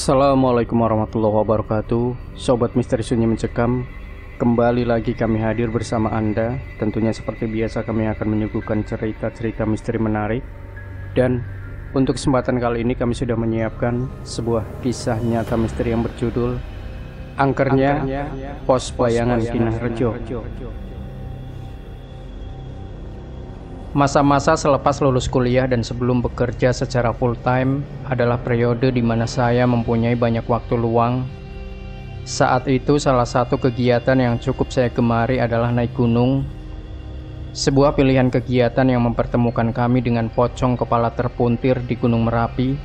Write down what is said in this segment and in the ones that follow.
Assalamualaikum warahmatullahi wabarakatuh. Sobat Misteri Sunyi Mencekam, kembali lagi kami hadir bersama Anda. Tentunya seperti biasa kami akan menyuguhkan cerita-cerita misteri menarik. Dan untuk kesempatan kali ini kami sudah menyiapkan sebuah kisah nyata misteri yang berjudul Angkernya Pos Bayangan Kinah Rejo. Masa-masa selepas lulus kuliah dan sebelum bekerja secara full time adalah periode di mana saya mempunyai banyak waktu luang. Saat itu salah satu kegiatan yang cukup saya gemari adalah naik gunung. Sebuah pilihan kegiatan yang mempertemukan kami dengan pocong kepala terpuntir di Gunung Merapi.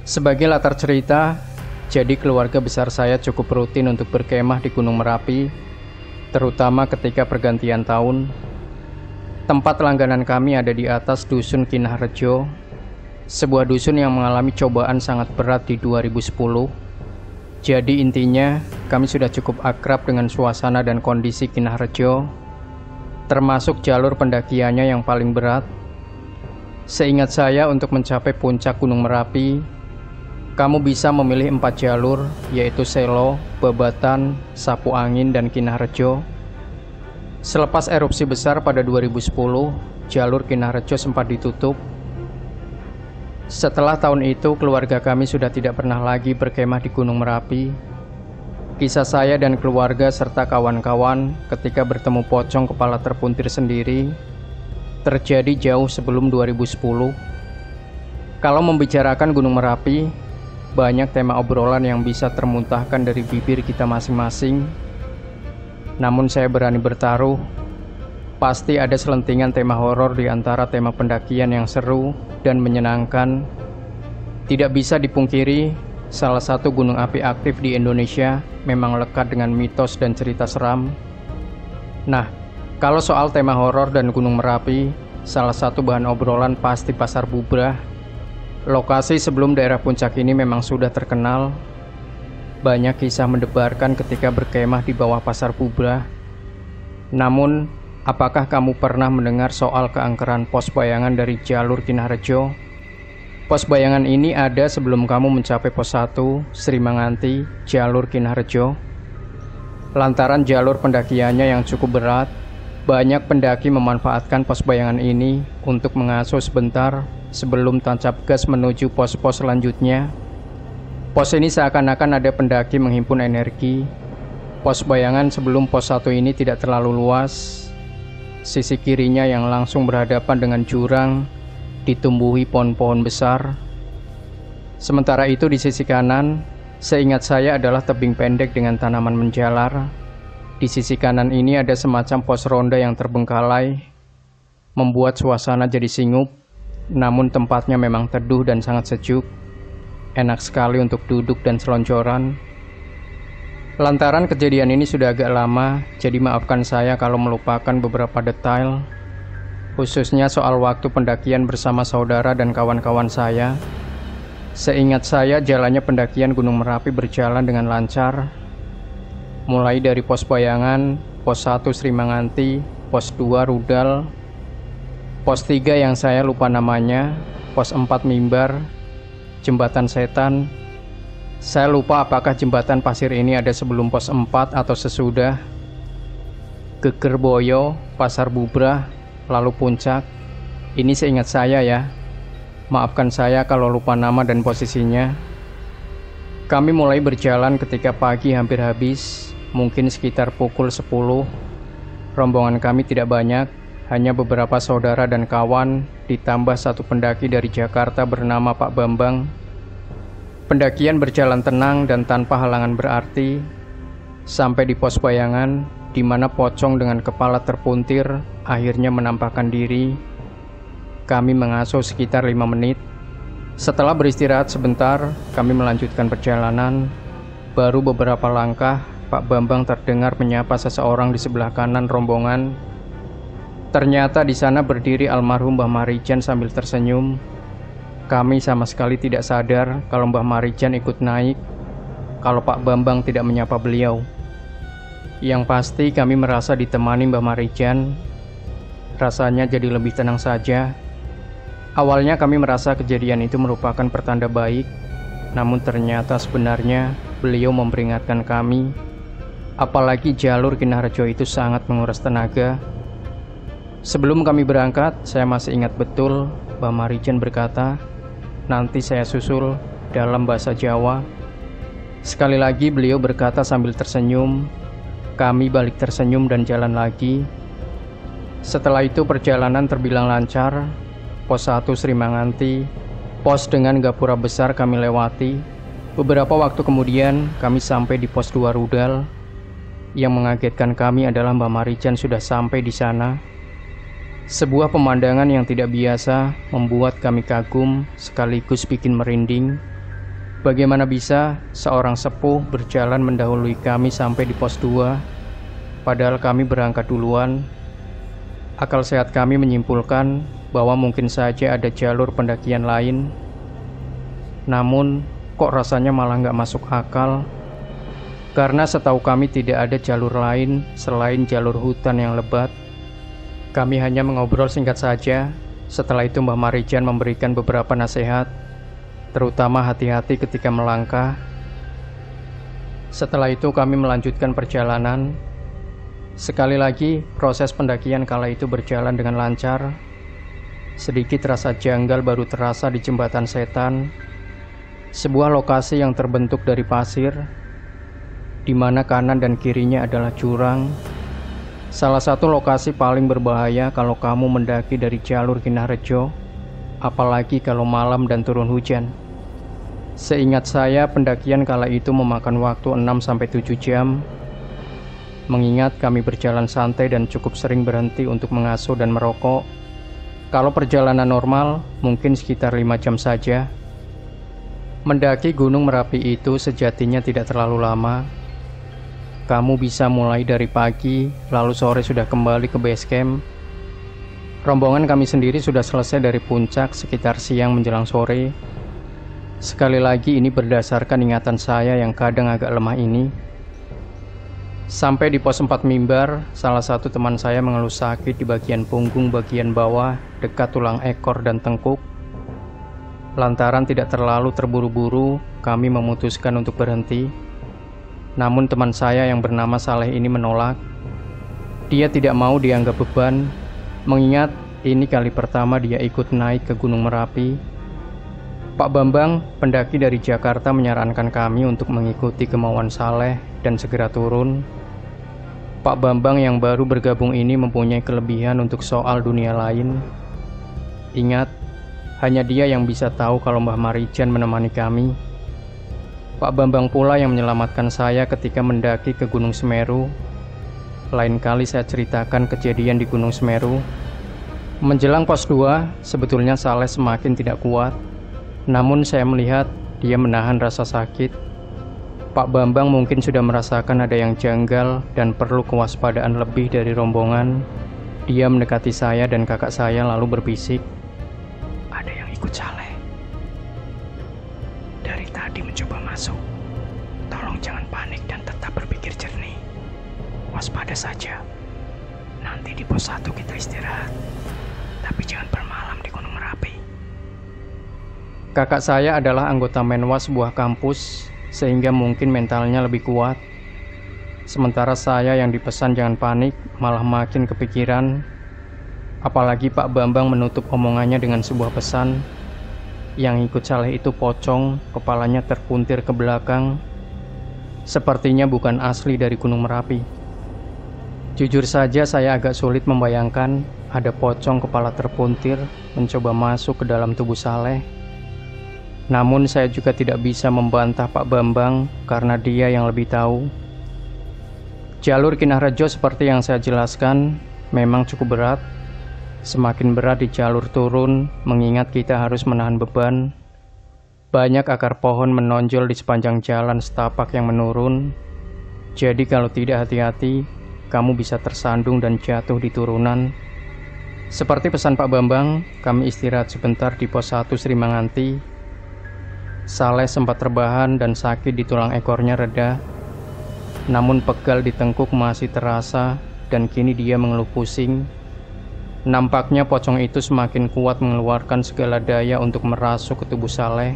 Sebagai latar cerita, jadi keluarga besar saya cukup rutin untuk berkemah di Gunung Merapi, terutama ketika pergantian tahun. Tempat langganan kami ada di atas Dusun Kinah Rejo, sebuah dusun yang mengalami cobaan sangat berat di 2010. Jadi intinya, kami sudah cukup akrab dengan suasana dan kondisi Kinah Rejo, termasuk jalur pendakiannya yang paling berat. Seingat saya, untuk mencapai puncak Gunung Merapi, kamu bisa memilih 4 jalur, yaitu Selo, Babatan, Sapu Angin, dan Kinah Rejo. Selepas erupsi besar pada 2010, jalur Kinah Rejo sempat ditutup. Setelah tahun itu, keluarga kami sudah tidak pernah lagi berkemah di Gunung Merapi. Kisah saya dan keluarga serta kawan-kawan ketika bertemu pocong kepala terpuntir sendiri terjadi jauh sebelum 2010. Kalau membicarakan Gunung Merapi, banyak tema obrolan yang bisa termuntahkan dari bibir kita masing-masing. Namun saya berani bertaruh, pasti ada selentingan tema horor di antara tema pendakian yang seru dan menyenangkan. Tidak bisa dipungkiri, salah satu gunung api aktif di Indonesia memang lekat dengan mitos dan cerita seram. Nah, kalau soal tema horor dan Gunung Merapi, salah satu bahan obrolan pasti Pasar Bubrah. Lokasi sebelum daerah puncak ini memang sudah terkenal. Banyak kisah mendebarkan ketika berkemah di bawah Pasar Bubrah. Namun, apakah kamu pernah mendengar soal keangkeran pos bayangan dari jalur Kinah Rejo? Pos bayangan ini ada sebelum kamu mencapai pos 1, Sri Manganti, jalur Kinah Rejo. Lantaran jalur pendakiannya yang cukup berat, banyak pendaki memanfaatkan pos bayangan ini untuk mengasuh sebentar sebelum tancap gas menuju pos-pos selanjutnya. Pos ini seakan-akan ada pendaki menghimpun energi. Pos bayangan sebelum pos 1 ini tidak terlalu luas. Sisi kirinya yang langsung berhadapan dengan jurang ditumbuhi pohon-pohon besar. Sementara itu di sisi kanan, seingat saya adalah tebing pendek dengan tanaman menjalar. Di sisi kanan ini ada semacam pos ronda yang terbengkalai, membuat suasana jadi singup. Namun tempatnya memang teduh dan sangat sejuk. Enak sekali untuk duduk dan selonjoran. Lantaran kejadian ini sudah agak lama, jadi maafkan saya kalau melupakan beberapa detail, khususnya soal waktu pendakian bersama saudara dan kawan-kawan saya. Seingat saya, jalannya pendakian Gunung Merapi berjalan dengan lancar. Mulai dari pos bayangan, pos 1 Sri Manganti, pos 2 Rudal, pos 3 yang saya lupa namanya, pos 4 Mimbar, Jembatan Setan. Saya lupa apakah jembatan pasir ini ada sebelum pos 4 atau sesudah. Gegerboyo, Pasar Bubrah, lalu Puncak. Ini seingat saya ya. Maafkan saya kalau lupa nama dan posisinya. Kami mulai berjalan ketika pagi hampir habis, mungkin sekitar pukul 10. Rombongan kami tidak banyak, hanya beberapa saudara dan kawan, ditambah satu pendaki dari Jakarta bernama Pak Bambang. Pendakian berjalan tenang dan tanpa halangan berarti, sampai di pos bayangan, di mana pocong dengan kepala terpuntir akhirnya menampakkan diri. Kami mengasuh sekitar 5 menit. Setelah beristirahat sebentar, kami melanjutkan perjalanan. Baru beberapa langkah, Pak Bambang terdengar menyapa seseorang di sebelah kanan rombongan. Ternyata di sana berdiri almarhum Mbah Marijan sambil tersenyum. Kami sama sekali tidak sadar kalau Mbah Marijan ikut naik, kalau Pak Bambang tidak menyapa beliau. Yang pasti kami merasa ditemani Mbah Marijan. Rasanya jadi lebih tenang saja. Awalnya kami merasa kejadian itu merupakan pertanda baik, Namun ternyata sebenarnya beliau memperingatkan kami, apalagi jalur Kinarjo itu sangat menguras tenaga. Sebelum kami berangkat, saya masih ingat betul Mbah Marijan berkata, "Nanti saya susul," dalam bahasa Jawa. Sekali lagi beliau berkata sambil tersenyum. Kami balik tersenyum dan jalan lagi. Setelah itu perjalanan terbilang lancar. Pos 1 Sri Manganti, pos dengan gapura besar kami lewati. Beberapa waktu kemudian kami sampai di pos 2 Rudal. Yang mengagetkan kami adalah Mbah Marijan sudah sampai di sana. Sebuah pemandangan yang tidak biasa membuat kami kagum sekaligus bikin merinding. Bagaimana bisa seorang sepuh berjalan mendahului kami sampai di pos 2, padahal kami berangkat duluan. Akal sehat kami menyimpulkan bahwa mungkin saja ada jalur pendakian lain. Namun, kok rasanya malah nggak masuk akal? Karena setahu kami tidak ada jalur lain selain jalur hutan yang lebat. Kami hanya mengobrol singkat saja. Setelah itu Mbah Marijan memberikan beberapa nasihat, terutama hati-hati ketika melangkah. Setelah itu kami melanjutkan perjalanan. Sekali lagi, proses pendakian kala itu berjalan dengan lancar. Sedikit rasa janggal baru terasa di Jembatan Setan, sebuah lokasi yang terbentuk dari pasir, di mana kanan dan kirinya adalah jurang. Salah satu lokasi paling berbahaya kalau kamu mendaki dari jalur Kinarjo, apalagi kalau malam dan turun hujan. Seingat saya, pendakian kala itu memakan waktu 6-7 jam. Mengingat kami berjalan santai dan cukup sering berhenti untuk mengasuh dan merokok. Kalau perjalanan normal, mungkin sekitar 5 jam saja. Mendaki Gunung Merapi itu sejatinya tidak terlalu lama. Kamu bisa mulai dari pagi, lalu sore sudah kembali ke base camp. Rombongan kami sendiri sudah selesai dari puncak sekitar siang menjelang sore. Sekali lagi ini berdasarkan ingatan saya yang kadang agak lemah ini. Sampai di pos 4 Mimbar, salah satu teman saya mengeluh sakit di bagian punggung bagian bawah dekat tulang ekor dan tengkuk. Lantaran tidak terlalu terburu-buru, kami memutuskan untuk berhenti. Namun teman saya yang bernama Saleh ini menolak. Dia tidak mau dianggap beban, mengingat ini kali pertama dia ikut naik ke Gunung Merapi. Pak Bambang, pendaki dari Jakarta, menyarankan kami untuk mengikuti kemauan Saleh dan segera turun. Pak Bambang yang baru bergabung ini mempunyai kelebihan untuk soal dunia lain. Ingat, hanya dia yang bisa tahu kalau Mbah Marijan menemani kami. Pak Bambang pula yang menyelamatkan saya ketika mendaki ke Gunung Semeru. Lain kali saya ceritakan kejadian di Gunung Semeru. Menjelang pos 2, sebetulnya Saleh semakin tidak kuat. Namun saya melihat dia menahan rasa sakit. Pak Bambang mungkin sudah merasakan ada yang janggal dan perlu kewaspadaan lebih dari rombongan. Dia mendekati saya dan kakak saya lalu berbisik, "Ada yang ikut Saleh. Dari tadi mencoba masuk. Tolong jangan panik dan tetap berpikir jernih. Waspada saja. Nanti di pos 1 kita istirahat. Tapi jangan bermalam di Gunung Merapi." Kakak saya adalah anggota Menwa sebuah kampus, sehingga mungkin mentalnya lebih kuat. Sementara saya yang dipesan jangan panik malah makin kepikiran. Apalagi Pak Bambang menutup omongannya dengan sebuah pesan. Yang ikut Saleh itu pocong, kepalanya terpuntir ke belakang. Sepertinya bukan asli dari Gunung Merapi. Jujur saja saya agak sulit membayangkan ada pocong kepala terpuntir mencoba masuk ke dalam tubuh Saleh. Namun saya juga tidak bisa membantah Pak Bambang karena dia yang lebih tahu. Jalur Kinarjo seperti yang saya jelaskan memang cukup berat. Semakin berat di jalur turun, mengingat kita harus menahan beban. Banyak akar pohon menonjol di sepanjang jalan setapak yang menurun. Jadi kalau tidak hati-hati, kamu bisa tersandung dan jatuh di turunan. Seperti pesan Pak Bambang, kami istirahat sebentar di pos 1 Sri Manganti. Saleh sempat terbahan dan sakit di tulang ekornya reda. Namun pegal di tengkuk masih terasa dan kini dia mengeluh pusing. Nampaknya pocong itu semakin kuat mengeluarkan segala daya untuk merasuk ke tubuh Saleh.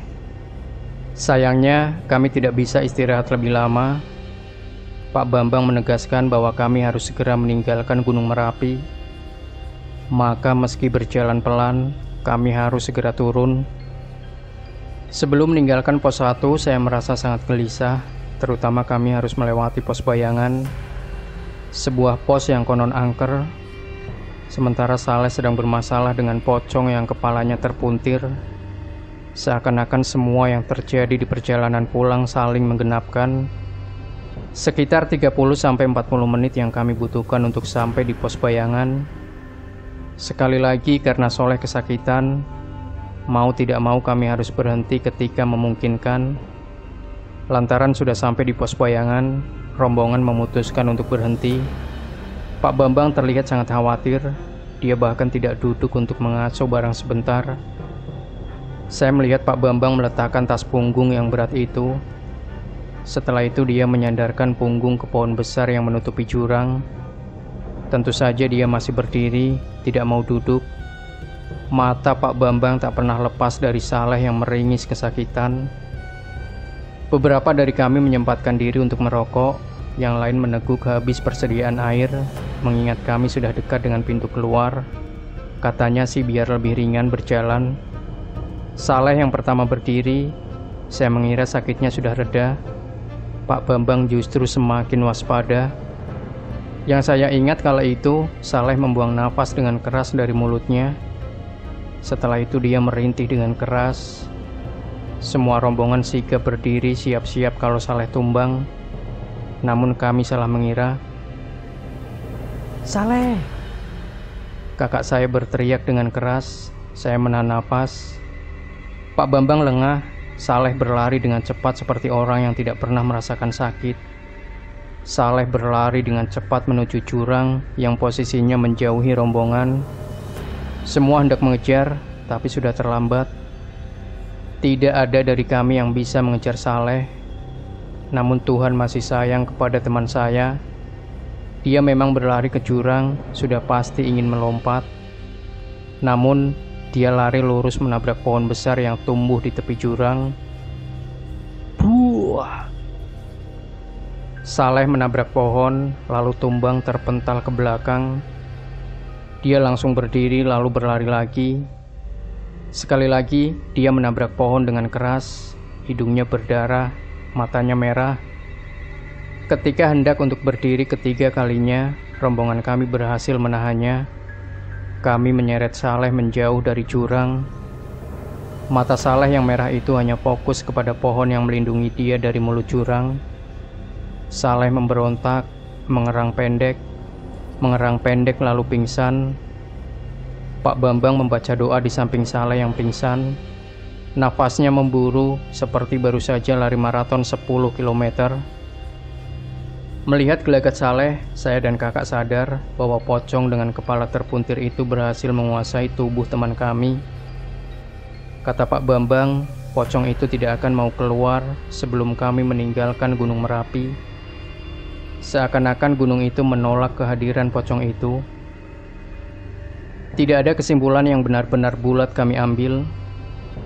Sayangnya, kami tidak bisa istirahat lebih lama. Pak Bambang menegaskan bahwa kami harus segera meninggalkan Gunung Merapi. Maka meski berjalan pelan, kami harus segera turun. Sebelum meninggalkan pos 1, saya merasa sangat gelisah, terutama kami harus melewati pos Bayangan, sebuah pos yang konon angker. Sementara Saleh sedang bermasalah dengan pocong yang kepalanya terpuntir. Seakan-akan semua yang terjadi di perjalanan pulang saling menggenapkan. Sekitar 30-40 menit yang kami butuhkan untuk sampai di pos Bayangan. Sekali lagi karena Soleh kesakitan, mau tidak mau kami harus berhenti ketika memungkinkan. Lantaran sudah sampai di pos Bayangan, rombongan memutuskan untuk berhenti. Pak Bambang terlihat sangat khawatir. Dia bahkan tidak duduk untuk mengasuh barang sebentar. Saya melihat Pak Bambang meletakkan tas punggung yang berat itu. Setelah itu dia menyandarkan punggung ke pohon besar yang menutupi jurang. Tentu saja dia masih berdiri, tidak mau duduk. Mata Pak Bambang tak pernah lepas dari Saleh yang meringis kesakitan. Beberapa dari kami menyempatkan diri untuk merokok, yang lain meneguk habis persediaan air, mengingat kami sudah dekat dengan pintu keluar. Katanya sih biar lebih ringan berjalan. Saleh yang pertama berdiri. Saya mengira sakitnya sudah reda. Pak Bambang justru semakin waspada. Yang saya ingat kala itu, Saleh membuang nafas dengan keras dari mulutnya. Setelah itu dia merintih dengan keras. Semua rombongan sigap berdiri siap-siap kalau Saleh tumbang. Namun kami salah mengira. "Saleh!" Kakak saya berteriak dengan keras. Saya menahan napas. Pak Bambang lengah. Saleh berlari dengan cepat seperti orang yang tidak pernah merasakan sakit. Saleh berlari dengan cepat menuju jurang yang posisinya menjauhi rombongan. Semua hendak mengejar, tapi sudah terlambat. Tidak ada dari kami yang bisa mengejar Saleh. Namun Tuhan masih sayang kepada teman saya. Dia memang berlari ke jurang, sudah pasti ingin melompat. Namun dia lari lurus menabrak pohon besar yang tumbuh di tepi jurang. Buah! Saleh menabrak pohon, lalu tumbang terpental ke belakang. Dia langsung berdiri lalu berlari lagi. Sekali lagi, dia menabrak pohon dengan keras. Hidungnya berdarah, matanya merah. Ketika hendak untuk berdiri ketiga kalinya, rombongan kami berhasil menahannya. Kami menyeret Saleh menjauh dari jurang. Mata Saleh yang merah itu hanya fokus kepada pohon yang melindungi dia dari mulut jurang. Saleh memberontak, mengerang pendek lalu pingsan. Pak Bambang membaca doa di samping Saleh yang pingsan. Nafasnya memburu seperti baru saja lari maraton 10 km. Melihat gelagat Saleh, saya dan kakak sadar bahwa pocong dengan kepala terpuntir itu berhasil menguasai tubuh teman kami. Kata Pak Bambang, pocong itu tidak akan mau keluar sebelum kami meninggalkan Gunung Merapi. Seakan-akan gunung itu menolak kehadiran pocong itu. Tidak ada kesimpulan yang benar-benar bulat kami ambil.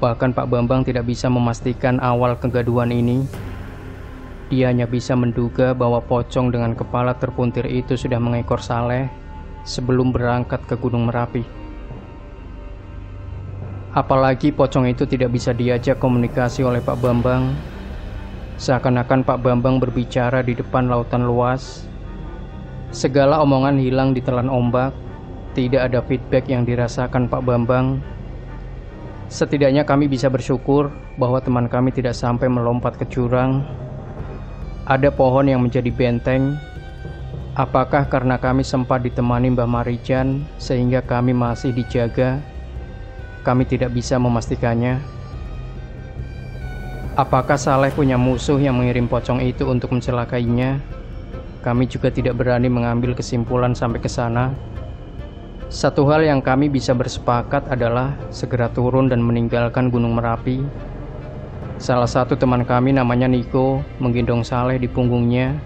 Bahkan Pak Bambang tidak bisa memastikan awal kegaduhan ini. Dia hanya bisa menduga bahwa pocong dengan kepala terpuntir itu sudah mengekor Saleh sebelum berangkat ke Gunung Merapi. Apalagi pocong itu tidak bisa diajak komunikasi oleh Pak Bambang. Seakan-akan Pak Bambang berbicara di depan lautan luas. Segala omongan hilang ditelan ombak. Tidak ada feedback yang dirasakan Pak Bambang. Setidaknya kami bisa bersyukur bahwa teman kami tidak sampai melompat ke jurang. Ada pohon yang menjadi benteng. Apakah karena kami sempat ditemani Mbah Marijan sehingga kami masih dijaga? Kami tidak bisa memastikannya. Apakah Saleh punya musuh yang mengirim pocong itu untuk mencelakainya? Kami juga tidak berani mengambil kesimpulan sampai ke sana. Satu hal yang kami bisa bersepakat adalah segera turun dan meninggalkan Gunung Merapi. Salah satu teman kami namanya Niko menggendong Saleh di punggungnya.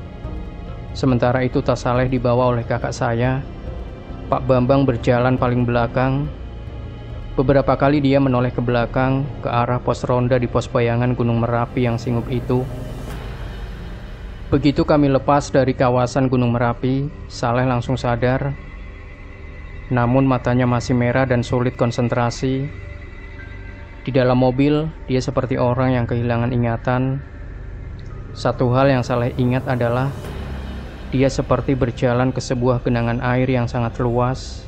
Sementara itu tas Saleh dibawa oleh kakak saya. Pak Bambang berjalan paling belakang. Beberapa kali dia menoleh ke belakang, ke arah pos ronda di pos bayangan Gunung Merapi yang singup itu. Begitu kami lepas dari kawasan Gunung Merapi, Saleh langsung sadar. Namun matanya masih merah dan sulit konsentrasi. Di dalam mobil, dia seperti orang yang kehilangan ingatan. Satu hal yang Saleh ingat adalah dia seperti berjalan ke sebuah genangan air yang sangat luas.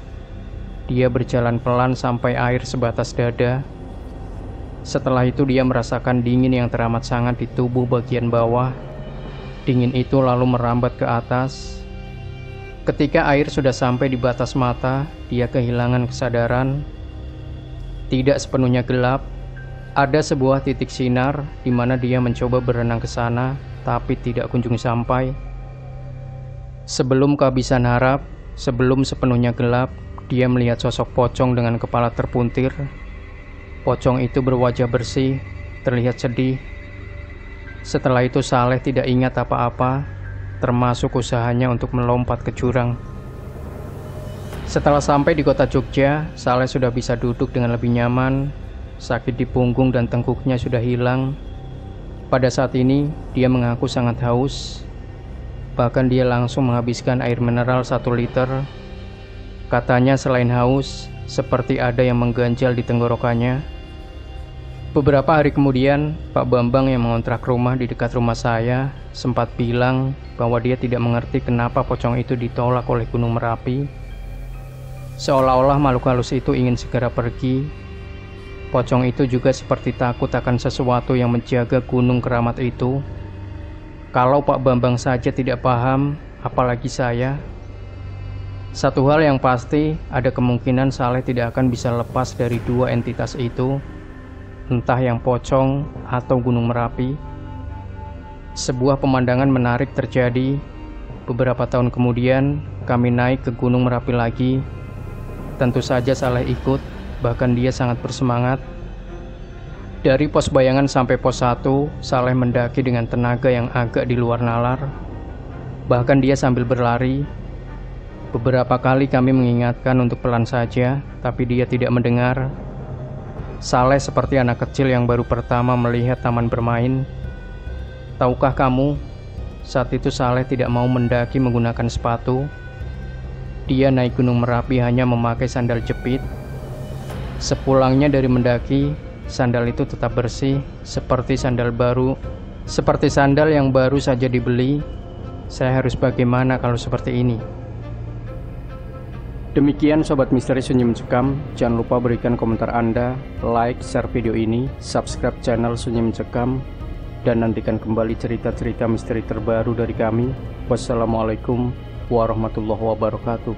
Dia berjalan pelan sampai air sebatas dada. Setelah itu dia merasakan dingin yang teramat sangat di tubuh bagian bawah. Dingin itu lalu merambat ke atas. Ketika air sudah sampai di batas mata, dia kehilangan kesadaran. Tidak sepenuhnya gelap. Ada sebuah titik sinar di mana dia mencoba berenang ke sana, tapi tidak kunjung sampai. Sebelum kehabisan harap, sebelum sepenuhnya gelap, dia melihat sosok pocong dengan kepala terpuntir. Pocong itu berwajah bersih, terlihat sedih. Setelah itu Saleh tidak ingat apa-apa, termasuk usahanya untuk melompat ke jurang. Setelah sampai di kota Jogja, Saleh sudah bisa duduk dengan lebih nyaman. Sakit di punggung dan tengkuknya sudah hilang. Pada saat ini, dia mengaku sangat haus. Bahkan dia langsung menghabiskan air mineral 1 liter. Katanya selain haus, seperti ada yang mengganjal di tenggorokannya. Beberapa hari kemudian, Pak Bambang yang mengontrak rumah di dekat rumah saya sempat bilang bahwa dia tidak mengerti kenapa pocong itu ditolak oleh Gunung Merapi. Seolah-olah makhluk halus itu ingin segera pergi. Pocong itu juga seperti takut akan sesuatu yang menjaga gunung keramat itu. Kalau Pak Bambang saja tidak paham, apalagi saya. Satu hal yang pasti, ada kemungkinan Saleh tidak akan bisa lepas dari 2 entitas itu, entah yang pocong atau Gunung Merapi. Sebuah pemandangan menarik terjadi. Beberapa tahun kemudian, kami naik ke Gunung Merapi lagi. Tentu saja Saleh ikut, bahkan dia sangat bersemangat. Dari pos bayangan sampai pos 1, Saleh mendaki dengan tenaga yang agak di luar nalar. Bahkan dia sambil berlari. Beberapa kali kami mengingatkan untuk pelan saja, tapi dia tidak mendengar. Saleh seperti anak kecil yang baru pertama melihat taman bermain. Tahukah kamu, saat itu Saleh tidak mau mendaki menggunakan sepatu. Dia naik Gunung Merapi hanya memakai sandal jepit. Sepulangnya dari mendaki, sandal itu tetap bersih, seperti sandal yang baru saja dibeli. Saya harus bagaimana kalau seperti ini? Demikian Sobat Misteri Sunyi Mencekam. Jangan lupa berikan komentar Anda, like, share video ini, subscribe channel Sunyi Mencekam, dan nantikan kembali cerita-cerita misteri terbaru dari kami. Wassalamualaikum warahmatullahi wabarakatuh.